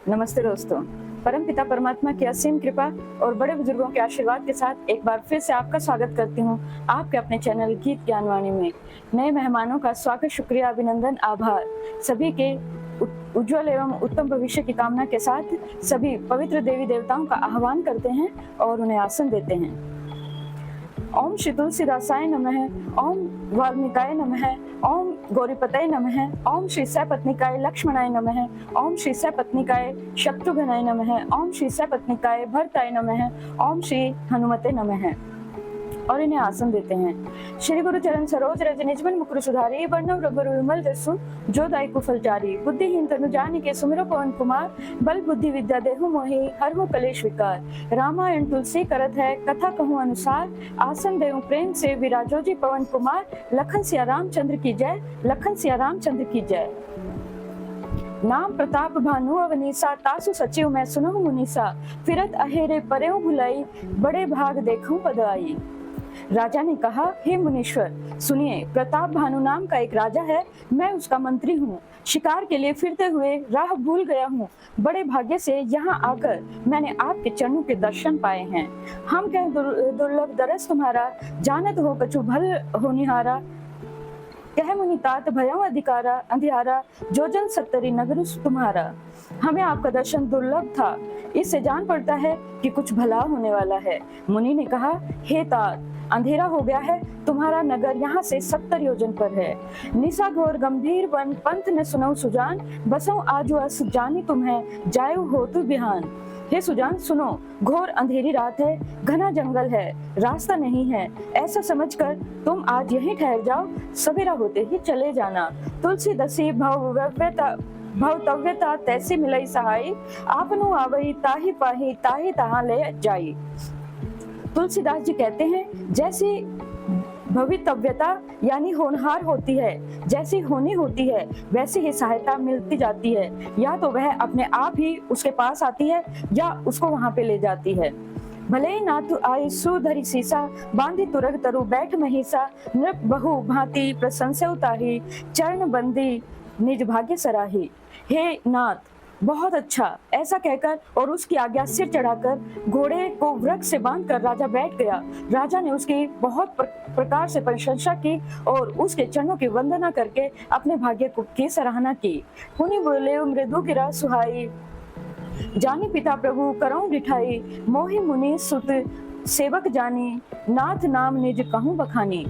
नमस्ते दोस्तों। परमपिता परमात्मा की असीम कृपा और बड़े बुजुर्गों के आशीर्वाद के साथ एक बार फिर से आपका स्वागत करती हूँ आपके अपने चैनल गीत ज्ञानवाणी में। नए मेहमानों का स्वागत, शुक्रिया, अभिनंदन, आभार। सभी के उज्जवल एवं उत्तम भविष्य की कामना के साथ सभी पवित्र देवी देवताओं का आह्वान करते हैं और उन्हें आसन देते हैं। ओम श्री तुलसीदासाय नमः, ओम वाल्मीकाय नमः, ओम गौरीपतये नमः, ओम श्री सपत्नीकाय लक्ष्मणाय नमः, ओम श्री सपत्नीकाय शत्रुघ्नाय नमः, ओम श्री सपत्नीकाय भरताय नमः, ओम श्री हनुमते नमः। और इन्हें आसन देते हैं। श्री गुरु चरण सरोज रज निजमन मुकुर सुधारी, वर्णव रघुवर विमल जसु जो दायक फलचारी। बुद्धिहीन तनु जानिके सुमिरो पवन कुमार, बल बुद्धि विद्या देहु मोहि हरहु कलेश विकार। रामायण तुलसी करत है कथा कहूँ अनुसार, आसन देहु प्रेम से विराजो जी पवन कुमार। लखन सिया रामचंद्र की जय, लखन सिया रामचंद्र की जय। नाम प्रताप भानु अवनीसा, तासु सचिव मैं सुनहु मुनीसा। फिरत अहेरे परेउ भुलाई, बड़े भाग देखूं बधाई। राजा ने कहा, हे मुनीश्वर सुनिए, प्रताप भानु नाम का एक राजा है, मैं उसका मंत्री हूँ। शिकार के लिए फिरते हुए राह भूल गया हूँ। बड़े भाग्य से यहाँ आकर मैंने आपके चरणों के दर्शन पाए हैं। हम कह दुर्लभ दरस तुम्हारा, जानत हो कछु भल होनिहारा। कह मुनि तात भयं अधिकारा, अंधियारा जो जन सत्तरी नगर तुम्हारा। हमें आपका दर्शन दुर्लभ था, इससे जान पड़ता है कि कुछ भला होने वाला है। मुनि ने कहा, हे तात, अंधेरा हो गया है, तुम्हारा नगर यहाँ से 70 योजन पर है। निशा घोर गंभीर वन, पंथ ने सुनऊ सुजान। बसऊ आजु अस जानी तुम्हें, जायु हो तु बिहान। हे सुजान सुनो, घोर अंधेरी रात है, घना जंगल है, रास्ता नहीं है। ऐसा समझकर तुम आज यहीं ठहर जाओ, सवेरा होते ही चले जाना। तुलसी दसी भवतव्यता तैसी मिलई सहाय, आपनु आवई ताहि पाहि ताहि तहाँ ले जाई। तुलसीदास जी कहते हैं, जैसी भवितव्यता यानी होनहार होती है, जैसी होनी होती है, वैसी ही सहायता मिलती जाती है। या तो वह अपने आप ही उसके पास आती है या उसको वहां पे ले जाती है। भले नाथ आई सुधरी सीसा, बांधी तुरग तरु बैठ महिषा। नृप बहु भांति प्रशंसा उतारी, चरण बंदी निज भाग्य सराही। हे नाथ, बहुत अच्छा, ऐसा कहकर और उसकी आज्ञा सिर चढ़ाकर घोड़े को वृक्ष से बांधकर राजा बैठ गया। राजा ने उसकी बहुत प्रकार से प्रशंसा की और उसके चरणों की वंदना करके अपने भाग्य की सराहना की। मुनि बोले, मृदु गिरा सुहाई, जानी पिता प्रभु करऊं बिठाई। मोहि मुनि सुत सेवक जानी, नाथ नाम निज कहूं बखानी।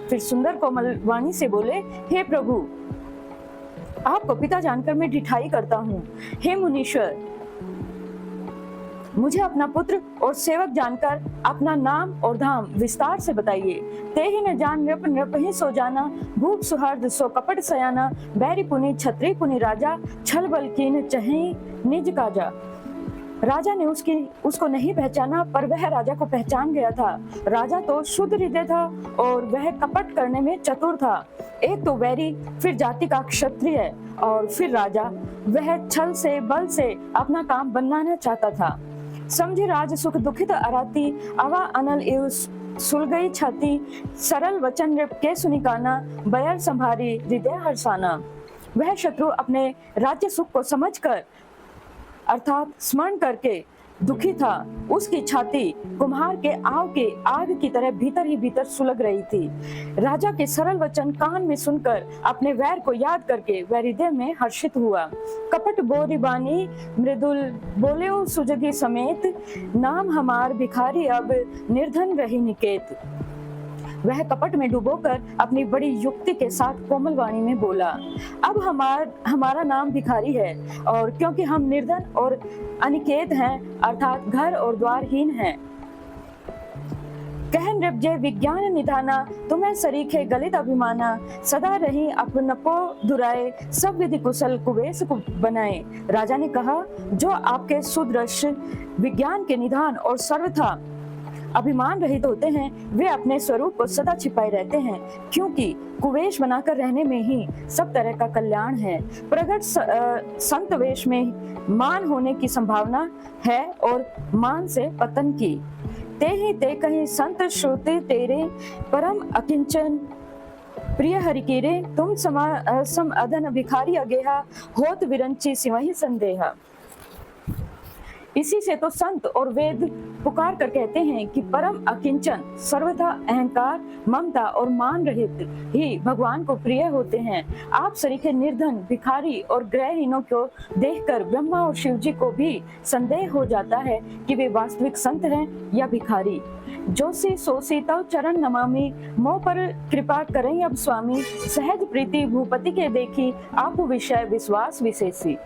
फिर सुंदर कोमल वाणी से बोले, हे प्रभु, आपको पिता जानकर मैं ढिठाई करता हूँ। हे मुनीश्वर, मुझे अपना पुत्र और सेवक जानकर अपना नाम और धाम विस्तार से बताइए। ते ही न जान नृप, नृप ही सो जाना। भूप सुहार्द सो कपट सयाना। बैरी पुनि छत्री पुनि राजा, छल बल कीन चहि निज काजा। राजा ने उसको नहीं पहचाना, पर वह राजा को पहचान गया था। राजा तो शुद्ध हृदय था और वह कपट करने में चतुर था। एक तो वैरी, फिर जाति का क्षत्रिय और फिर राजा। वह छल से, बल से अपना काम बनाना चाहता था। समझे राज सुख दुखित अराती, अवा अनल एव सुलगई छाती। सरल वचन नृप के सुनिकाना, बयर संभारी हृदय हर्षाना। वह शत्रु अपने राज्य सुख को समझकर अर्थात स्मरण करके दुखी था। उसकी छाती कुम्हार के आग की तरह भीतर ही भीतर सुलग रही थी। राजा के सरल वचन कान में सुनकर अपने वैर को याद करके वह हृदय में हर्षित हुआ। कपट बोरी बानी मृदुल बोले सुजगी समेत, नाम हमार भिखारी अब निर्धन रही निकेत। वह कपट में डुबोकर अपनी बड़ी युक्ति के साथ कोमल वाणी में बोला, अब हमारा नाम भिखारी है, और क्योंकि हम निर्धन और अनिकेत हैं, अर्थात घर और द्वारहीन हैं। कह नृप जय विज्ञान निधाना, तुम्हें सरीखे गलित अभिमाना। सदा रही अपनको दुराए, सब विधि कुशल कुवेश को बनाए। राजा ने कहा, जो आपके सुदृश्य विज्ञान के निधान और सर्वथा अभिमान रहित होते हैं, वे अपने स्वरूप को सदा छिपाए रहते हैं, क्योंकि कुवेश बनाकर रहने में ही सब तरह का कल्याण है। प्रगट संत वेश में मान होने की संभावना है और मान से पतन की। ते ही ते कहीं संत श्रुति तेरे, परम अकिंचन प्रिय हरिकेरे। तुम सम अधन भिखारी अगेहा, होत विरंची सिमहि संदेहा। इसी से तो संत और वेद पुकार कर कहते हैं कि परम अकिंचन, सर्वथा अहंकार, ममता और मान रहित ही भगवान को प्रिय होते हैं। आप सरीखे निर्धन, भिखारी और ग्रहहीनों को देखकर ब्रह्मा और शिव जी को भी संदेह हो जाता है कि वे वास्तविक संत हैं या भिखारी। जोशी सोसी तव चरण नमामि, मोह पर कृपा करें अब स्वामी, सहज प्रीति भूपति के देखी, आप विषय विश्वास विशेषी।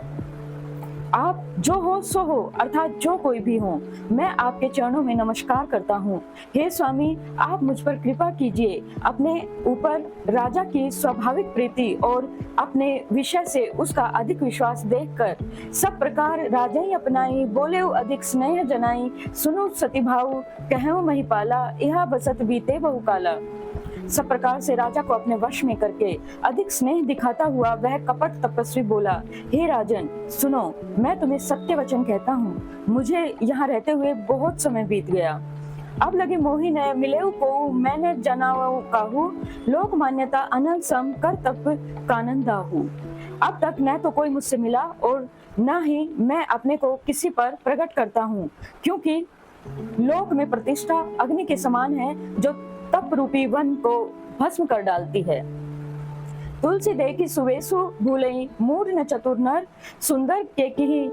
आप जो हो सो हो, अर्थात जो कोई भी हो, मैं आपके चरणों में नमस्कार करता हूँ। हे स्वामी, आप मुझ पर कृपा कीजिए। अपने ऊपर राजा की स्वाभाविक प्रीति और अपने विषय से उसका अधिक विश्वास देखकर सब प्रकार राजा ही अपनाई, बोले अधिक स्नेह जनाई, सुनो सतीभाव कहूँ महिपाला, यह बसत बीते बहुकाला। सब प्रकार से राजा को अपने वश में करके अधिक स्नेह दिखाता हुआ वह कपट तपस्वी बोला, हे राजन सुनो, मैं तुम्हें सत्य वचन कहता हूँ, मुझे यहाँ रहते हुए बहुत समय बीत गया। अब लगे मोही न मिले को, मैंने जनाओ काहू, लोक मान्यता अनंत सम कर तप कानंदाहू। अब तक न तो कोई मुझसे मिला और न ही मैं अपने को किसी पर प्रकट करता हूँ, क्योंकि लोक में प्रतिष्ठा अग्नि के समान है जो तप रूपी वन को भस्म कर डालती है। तुलसी दे की सुवेसु भूलई, मूढ़ न चतुर नर, सुंदर के की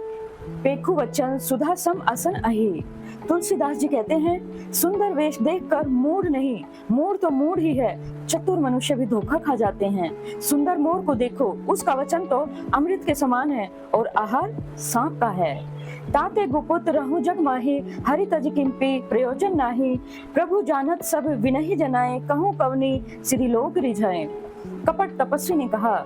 पेखु वचन, सुधा सम असन अहि। तुलसीदास जी कहते हैं, सुंदर वेश देखकर मूढ़ नहीं, मूढ़ तो मूढ़ ही है, चतुर मनुष्य भी धोखा खा जाते हैं। सुंदर मोर को देखो, उसका वचन तो अमृत के समान है और आहार सांप का है। ताते गुपुत रहु जग माही, हरि तज किंपी प्रयोजन नाही, प्रभु जानत सब विनहि जनाए, कहूँ कवनी सिद्धि लोक रिझाए। कपट तपस्वी ने कहा,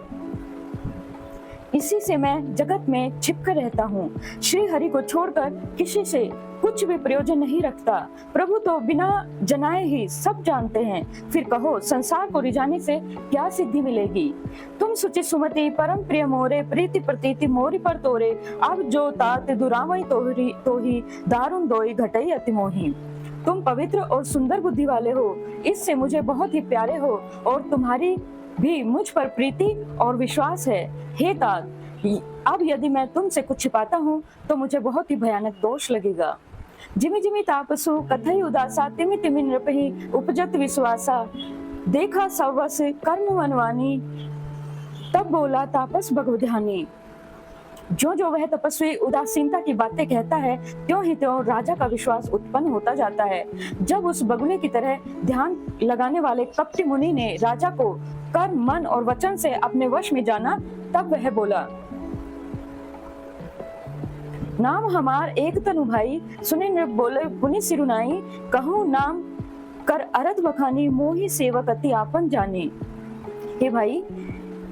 इसी से मैं जगत में छिपकर रहता हूँ, श्री हरि को छोड़कर किसी से कुछ भी प्रयोजन नहीं रखता। प्रभु तो बिना जनाए ही सब जानते हैं, फिर कहो संसार को रिझाने से क्या सिद्धि मिलेगी। तुम सुचि सुमति परम प्रिय मोरे, प्रीति प्रतीति मोरी पर तोरे, अब जो तात दुरावई तो ही दारुण दोई घटई अति मोही। तुम पवित्र और सुंदर बुद्धि वाले हो, इससे मुझे बहुत ही प्यारे हो और तुम्हारी भी मुझ पर प्रीति और विश्वास है। हे तात, अब यदि मैं तुमसे कुछ छिपाता हूँ तो मुझे बहुत ही भयानक दोष लगेगा। जिमि जिमि तापसु कथई उदासा, तिमि तिमि नृपहि उपजत विश्वासा, देखा सवस कर्म वनवानी, तब बोला तापस भगवध्यानी। जो जो वह तपस्वी उदासीनता की बातें कहता है, त्यों ही त्यों राजा का विश्वास उत्पन्न होता जाता है। जब उस बगुले की तरह ध्यान लगाने वाले कपटी मुनि ने राजा को कर्म, मन और वचन से अपने वश में जाना, तब वह बोला, नाम हमार एक तनु भाई, सुने नृप बोले पुनि सिरुनाई, कहूँ नाम कर अरथ बखानी, मोही सेवक अति आपन जाने। हे भाई,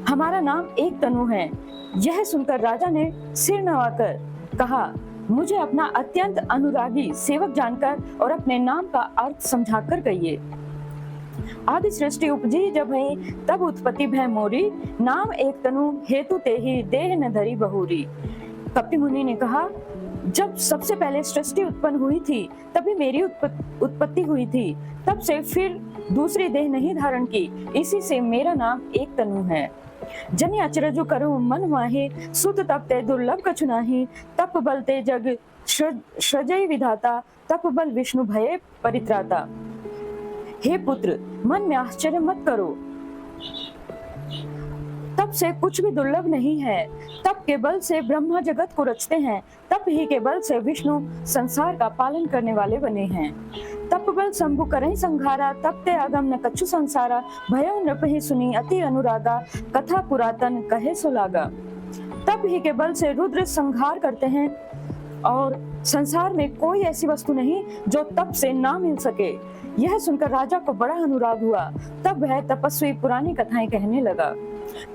हमारा नाम एक तनु है। यह सुनकर राजा ने सिर नवाकर कहा, मुझे अपना अत्यंत अनुरागी सेवक जानकर और अपने नाम का अर्थ समझाकर कहिए। आदि सृष्टि उपजी जब है, तब उत्पत्ति भय मोरी, नाम एक तनु हेतु ते ही देह न धरी बहुरी। कपटी मुनि ने कहा, जब सबसे पहले सृष्टि उत्पन्न हुई थी तभी मेरी उत्पत्ति हुई थी, तब से फिर दूसरी देह नहीं धारण की, इसी से मेरा नाम एक तनु है। जनि अचरजु करो मन माहे, सुत तप ते दुर्लभ कछु नाही, तप बल ते जग सृजय विधाता, तप बल विष्णु भये परित्राता। हे पुत्र, मन में आश्चर्य मत करो, तप से कुछ भी दुर्लभ नहीं है। तप के बल से ब्रह्मा जगत को रचते हैं, तप ही के बल से विष्णु संसार का पालन करने वाले बने हैं। तप बल शंभु करहि संघारा, तप ते आगम न कछु संसारा, भयो नृपहि सुनी अति अनुरागा, कथा पुरातन कहे सुलागा। तप ही के बल से रुद्र संहार करते हैं और संसार में कोई ऐसी वस्तु नहीं जो तप से ना मिल सके। यह सुनकर राजा को बड़ा अनुराग हुआ। तब वह तपस्वी पुरानी कथाएं कहने लगा।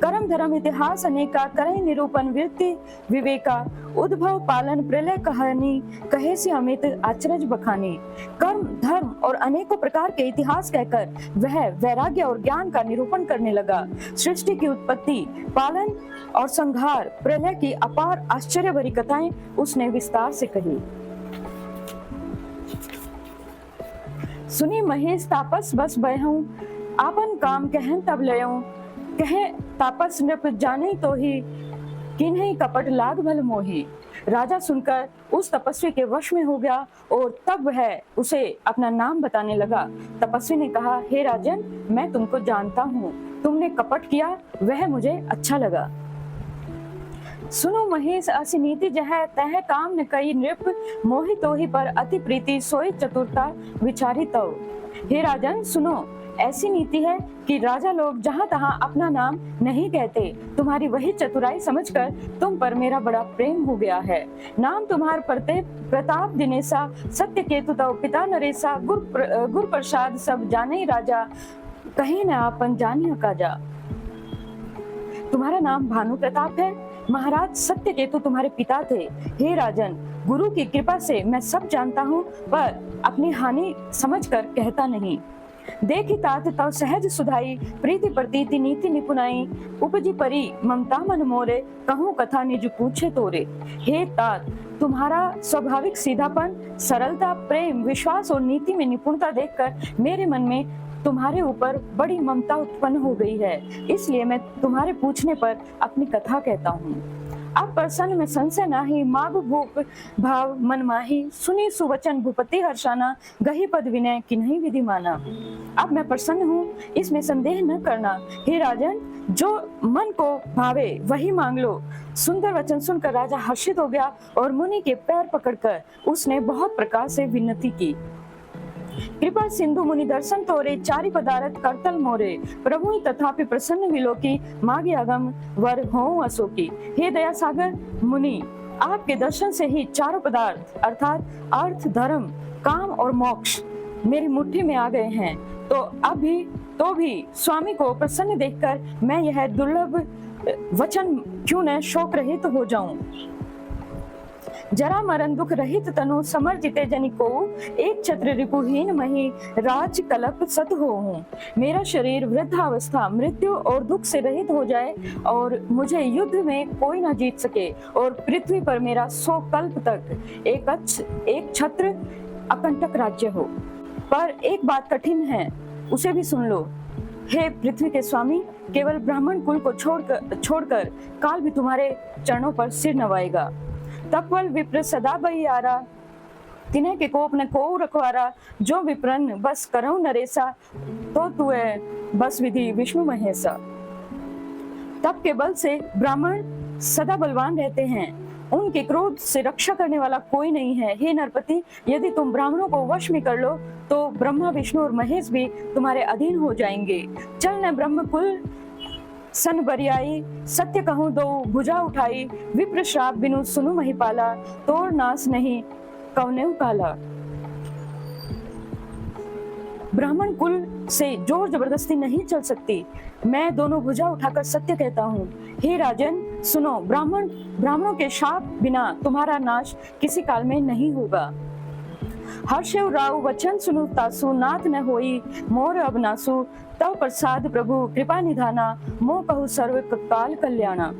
कर्म धर्म इतिहास अनेका, करे निरूपण वृत्ति विवेका, उद्भव पालन प्रलय कहानी, कहे से अमित आचरज बखानी। कर्म धर्म और अनेकों प्रकार के इतिहास कहकर वह वैराग्य और ज्ञान का निरूपण करने लगा। सृष्टि की उत्पत्ति, पालन और संहार, प्रलय की अपार आश्चर्य भरी कथाएं उसने विस्तार से कही। सुनी महेश तापस बस बहऊं, आपन काम कहन तब लयऊं, कहे तापस नृप जाने तो ही, किन्हीं कपट लाग भल मोही। राजा सुनकर उस तपस्वी के वश में हो गया और तब वह उसे अपना नाम बताने लगा। तपस्वी ने कहा, हे राजन, मैं तुमको जानता हूँ, तुमने कपट किया, वह मुझे अच्छा लगा। सुनो महेश, असी नीति जह तह काम न कई नृप, मोहि तोहि पर अति प्रीति सोई चतुरता विचारी तव। हे राजन सुनो, ऐसी नीति है कि राजा लोग जहाँ तहाँ अपना नाम नहीं कहते। तुम्हारी वही चतुराई समझकर तुम पर मेरा बड़ा प्रेम हो गया है। नाम तुम्हार प्रताप दिनेसा, सत्य केतु तव पिता नरेसा, गुर प्रसाद सब जाने राजा, कहीं न आपन जानिया काजा। तुम्हारा नाम भानु प्रताप है, महाराज सत्य केतु तुम्हारे पिता थे। हे राजन, गुरु की कृपा से मैं सब जानता हूँ, पर अपनी हानि समझकर कहता नहीं। देखी तात तव सहज सुधाई, प्रीति प्रतीति नीति निपुनाई, उपजी परी ममता मन मोरे, कहूँ कथा निज पूछे तोरे। हे तात, तुम्हारा स्वाभाविक सीधापन, सरलता, प्रेम, विश्वास और नीति में निपुणता देखकर मेरे मन में तुम्हारे ऊपर बड़ी ममता उत्पन्न हो गई है, इसलिए मैं तुम्हारे पूछने पर अपनी कथा कहता हूँ। अब प्रसन्न में संशय नाही, माग भूप भाव मन माही, सुनी सुवचन भूपति हर्षाना, गही पद विनय किन्हीं विधि माना। अब मैं प्रसन्न हूँ, इसमें संदेह न करना। हे राजन, जो मन को भावे वही मांग लो। सुंदर वचन सुनकर राजा हर्षित हो गया और मुनि के पैर पकड़कर उसने बहुत प्रकार से विनती की। कृपा सिंधु मुनि दर्शन तोरे, चारि पदारथ करतल मोरे, प्रभु तथापि प्रसन्न विलोकी, मागे अगम वर हों असोकी। हे दया सागर मुनि, आपके दर्शन से ही चारों पदार्थ अर्थात अर्थ, धर्म, काम और मोक्ष मेरी मुट्ठी में आ गए हैं। तो भी स्वामी को प्रसन्न देखकर मैं यह दुर्लभ वचन क्यों न शोक रहित हो जाऊं। जरा मरण दुख रहित तनु, समर जिते जनि को, एक छत्र रिपुहीन मही, राज कलप सत होऊं। मेरा शरीर वृद्धावस्था, मृत्यु और दुख से रहित हो जाए और मुझे युद्ध में कोई ना जीत सके, और पृथ्वी पर मेरा 100 कल्प तक एक छत्र अकंटक राज्य हो। पर एक बात कठिन है, उसे भी सुन लो। हे पृथ्वी के स्वामी, केवल ब्राह्मण कुल को छोड़कर काल भी तुम्हारे चरणों पर सिर नवाएगा। तपवल विप्र सदा बही आरा, तिन्हें के कोप न को रखवारा, जो विप्रन बस करऊं नरेसा, तो तू है बस विधि विष्णु महेशा। तप के बल से ब्राह्मण सदा बलवान रहते हैं, उनके क्रोध से रक्षा करने वाला कोई नहीं है। हे नरपति, यदि तुम ब्राह्मणों को वश में कर लो तो ब्रह्मा, विष्णु और महेश भी तुम्हारे अधीन हो जाएंगे। चल न ब्रह्म कुल सन बरियाई, सत्य कहूँ दो भुजा उठाई, विप्र श्राप बिनु सुनु महिपाला, तोड़ नाश नहीं कौनेऊ काला। ब्राह्मण कुल से जोर जबरदस्ती नहीं चल सकती, मैं दोनों भुजा उठाकर सत्य कहता हूँ। हे राजन सुनो, ब्राह्मणों के शाप बिना तुम्हारा नाश किसी काल में नहीं होगा। हर्षेव राव वचन सुनु तासु, नाथ न होई मोर अब नासु, तव प्रसाद प्रभु कृपा निधाना, मोह कहु सर्व काल कल्याणा।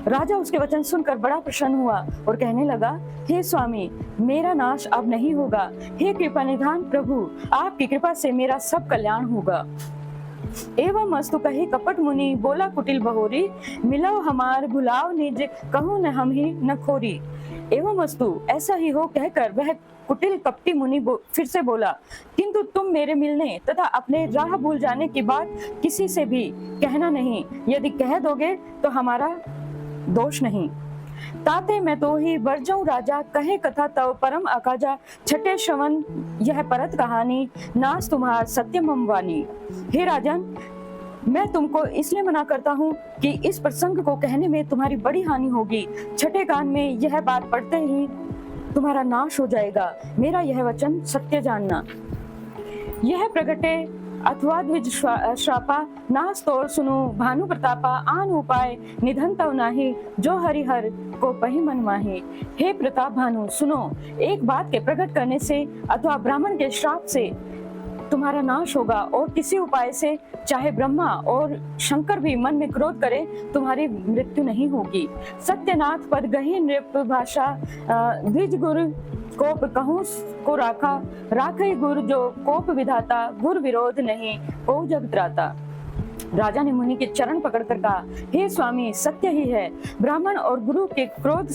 राजा उसके वचन सुनकर बड़ा प्रसन्न हुआ और कहने लगा, हे स्वामी, मेरा नाश अब नहीं होगा। हे कृपा निधान प्रभु, आपकी कृपा से मेरा सब कल्याण होगा। एवं अस्तु कही कपट मुनि, बोला कुटिल बहोरी, मिलो हमार भुलाव निज, कहूँ न हम ही न खोरी। एवं अस्तु, ऐसा ही हो कहकर वह कुटिल कपटी मुनि फिर से बोला, किंतु तुम मेरे मिलने तथा अपने राह भूल जाने की बात किसी से भी कहना नहीं। यदि कह दोगे तो हमारा दोष नहीं। ताते मैं तो ही बर जाऊं राजा, कहे कथा तव परम अकाजा, छठे श्रवण यह परत कहानी, नाश तुम्हार सत्यम वाणी। हे राजन, मैं तुमको इसलिए मना करता हूँ कि इस प्रसंग को कहने में तुम्हारी बड़ी हानि होगी। छठे कान में यह बात पढ़ते ही तुम्हारा नाश हो जाएगा। मेरा यह वचन सत्य जानना। यह प्रगटे अथवा द्विज श्रापा, नास तोर सुनु भानु प्रतापा, आन उपाय निधन तव नाही, जो हरिहर को पही मन माही। हे प्रताप भानु सुनो, एक बात के प्रकट करने से अथवा ब्राह्मण के श्राप से तुम्हारा नाश होगा, और किसी उपाय से चाहे ब्रह्मा और शंकर भी मन में क्रोध करे तुम्हारी मृत्यु नहीं होगी। सत्यनाथ पद गही नृप भाषा, द्विज गुरु कोप कहूँ को राखा, राखे गुरु जो कोप विधाता, गुर विरोध नहीं को जग त्राता। राजा ने मुनि के चरण पकड़कर कहा, हे स्वामी, सत्य ही है। ब्राह्मण और गुरु के क्रोध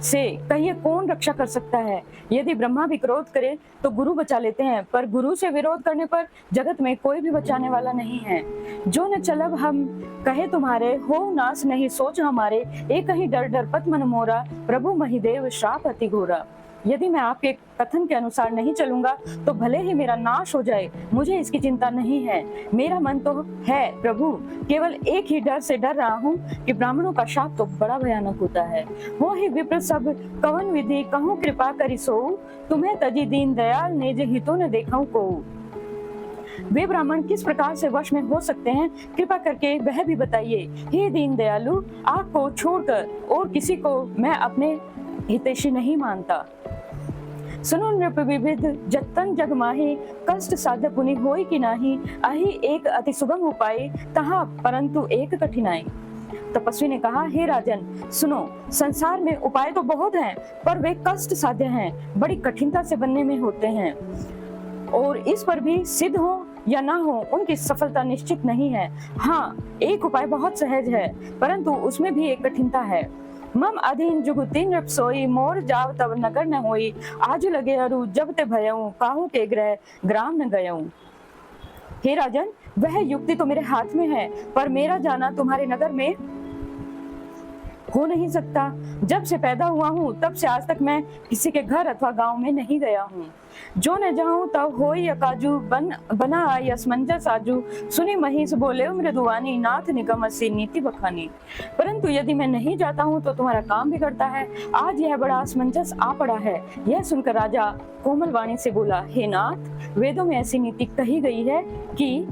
से कहिए कौन रक्षा कर सकता है। यदि ब्रह्मा भी क्रोध करे तो गुरु बचा लेते हैं, पर गुरु से विरोध करने पर जगत में कोई भी बचाने वाला नहीं है। जो न चलब हम कहे तुम्हारे, हो नाश नहीं सोच हमारे, एक कहीं डर डरपत मन मोरा, प्रभु महिदेव श्राप अति घोरा। यदि मैं आपके कथन के अनुसार नहीं चलूंगा तो भले ही मेरा नाश हो जाए, मुझे इसकी चिंता नहीं है। मेरा मन तो है प्रभु, केवल एक ही डर से डर रहा हूँ कि ब्राह्मणों का शाप तो बड़ा भयानक होता है। हो ही विप्र सब कवन विधि, कहूँ कृपा करी सोऊ, तुम्हें तजी दीन दयाल निज हितों न देखऊं को। वे ब्राह्मण किस प्रकार से वश में हो सकते हैं, कृपा करके वह भी बताइए। हे दीन दयालु, आपको छोड़कर और किसी को मैं अपने हितैषी नहीं मानता। सुनो नृप विविध जतन जग माही, कष्ट साध्य पुनि होई कि नाही, अहि एक अति सुगम उपाय, तहाँ परंतु एक कठिनाई। तपस्वी ने कहा, हे राजन सुनो, संसार में उपाय तो बहुत हैं, पर वे कष्ट साध्य हैं, बड़ी कठिनता से बनने में होते हैं, और इस पर भी सिद्ध हो या ना हो उनकी सफलता निश्चित नहीं है। हाँ, एक उपाय बहुत सहज है, परंतु उसमें भी एक कठिनता है। मम अधीन जुगुति नृप सोई, मोर जाव तब नगर न होई, आज लगे अरु जब ते भयऊं, काहू के ग्रह ग्राम न गयऊं। हे राजन, वह युक्ति तो मेरे हाथ में है, पर मेरा जाना तुम्हारे नगर में हो नहीं सकता। जब से पैदा हुआ हूँ तब से आज तक मैं किसी के घर अथवा गांव में नहीं गया हूँ। जो न जाऊं तब होई अकाजू, बना आई असमंजस आजू, सुनी महिष बोले मृदुवानी, नाथ निगम असी नीति बखानी। परंतु यदि मैं नहीं जाता हूँ तो तुम्हारा काम बिगड़ता है। आज यह बड़ा असमंजस आ पड़ा है। यह सुनकर राजा कोमल वाणी से बोला, हे नाथ, वेदों में ऐसी नीति कही गई है कि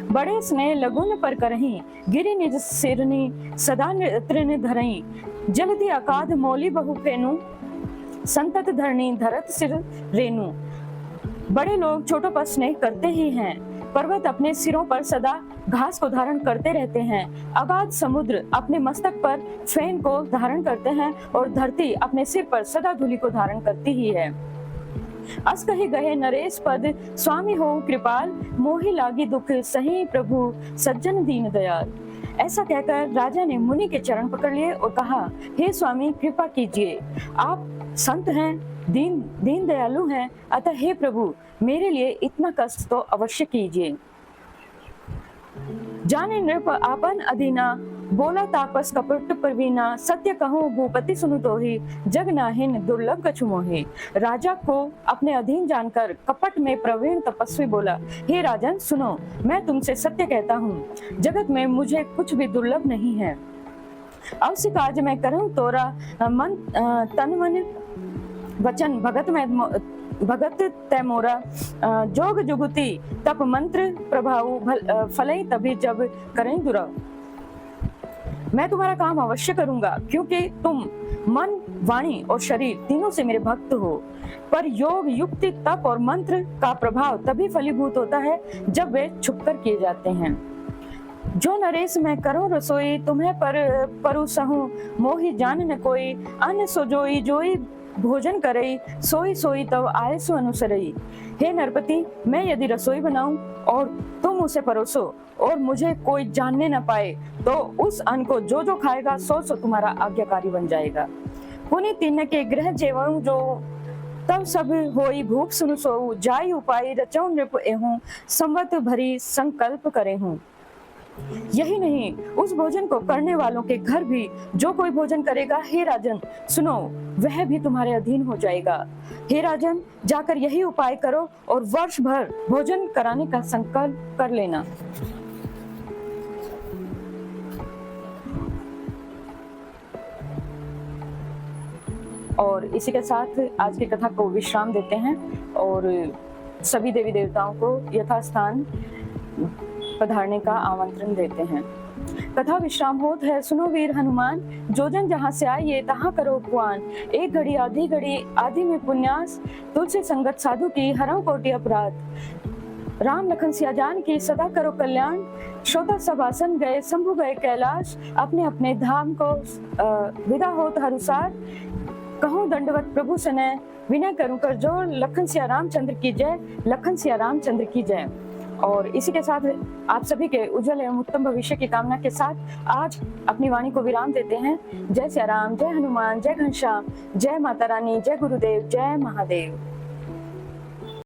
बड़े स्नेह लगुन पर करही, गिरि निज सिरनी सदा तृण धरही, जलधि अकाध मौली बहु फेनु, संतत धरणी धरत सिर रेणु। बड़े लोग छोटों पर स्नेह करते ही हैं। पर्वत अपने सिरों पर सदा घास को धारण करते रहते हैं, अगाध समुद्र अपने मस्तक पर फेन को धारण करते हैं, और धरती अपने सिर पर सदा धूलि को धारण करती ही है। अस कही गहे नरेश पद, स्वामी हो कृपाल, मोहि लागी दुख सही, प्रभु सज्जन दीन दयाल। ऐसा कहकर राजा ने मुनि के चरण पकड़ लिए और कहा, हे स्वामी, कृपा कीजिए, आप संत हैं, दीन दयालु हैं, अतः हे प्रभु, मेरे लिए इतना कष्ट तो अवश्य कीजिए। जाने नृप आपन अधीना, बोला तापस कपट प्रवीणा, सत्य कहूँ भूपति सुनु तोहि, जग नाहिन दुर्लभ कछु मोहि। राजा को अपने अधीन जानकर कपट में प्रवीण तपस्वी बोला, हे राजन सुनो, मैं तुमसे सत्य कहता हूँ, जगत में मुझे कुछ भी दुर्लभ नहीं है। अवश्य काज मैं करूँ तोरा, मन तन मन वचन भगत तैमोरा, जोग जुगुति तप मंत्र प्रभाव, फलई तभी जब करें दुराव। मैं तुम्हारा काम अवश्य करूंगा, क्योंकि तुम मन, वाणी और शरीर तीनों से मेरे भक्त हो। पर योग, युक्ति, तप और मंत्र का प्रभाव तभी फलीभूत होता है जब वे छुपकर किए जाते हैं। जो नरेश मैं करूं रसोई, तुम्हें परुसहूं, मोहि जान न कोई, अन्न सो जोई जोई भोजन करई, सोई सोई तब आए सो अनुसरई। हे नरपति, मैं यदि रसोई बनाऊं और तुम उसे परोसो और मुझे कोई जानने न पाए, तो उस अन्न को जो जो खाएगा सो सो तुम्हारा आज्ञाकारी बन जाएगा। पुनि तीन के गृह जेवऊं जो, तब सब होई भूख सुनु सोऊ, जाई उपाय रचऊं नृप एहूं, संवत भरी संकल्प करे हूं। यही नहीं, उस भोजन को करने वालों के घर भी जो कोई भोजन करेगा, हे राजन सुनो, वह भी तुम्हारे अधीन हो जाएगा। हे राजन, जाकर यही उपाय करो और वर्ष भर भोजन कराने का संकल्प कर लेना। और इसी के साथ आज की कथा को विश्राम देते हैं और सभी देवी देवताओं को यथास्थान पधारने का आमंत्रण देते हैं। कथा विश्राम होत है, सुनो वीर हनुमान, जो जन जहाँ से आइए तहाँ करो उपवान। एक घड़ी आधी में पुण्यास, तुलसी संगत साधु की हरौ कोटि अपराध। राम लखन सिया जान की सदा करो कल्याण। श्रोता सब आसन गए, शंभु गए कैलाश, अपने अपने धाम को विदा होत हरुसार। कहूँ दंडवत प्रभु सनय, विनय करूं कर जोर, लखन सिया रामचंद्र की जय, लखन सिया रामचंद्र की जय। और इसी के साथ आप सभी के उज्जवल एवं उत्तम भविष्य की कामना के साथ आज अपनी वाणी को विराम देते हैं। जय सिया राम, जय हनुमान, जय घनश्याम, जय माता रानी, जय गुरुदेव, जय महादेव।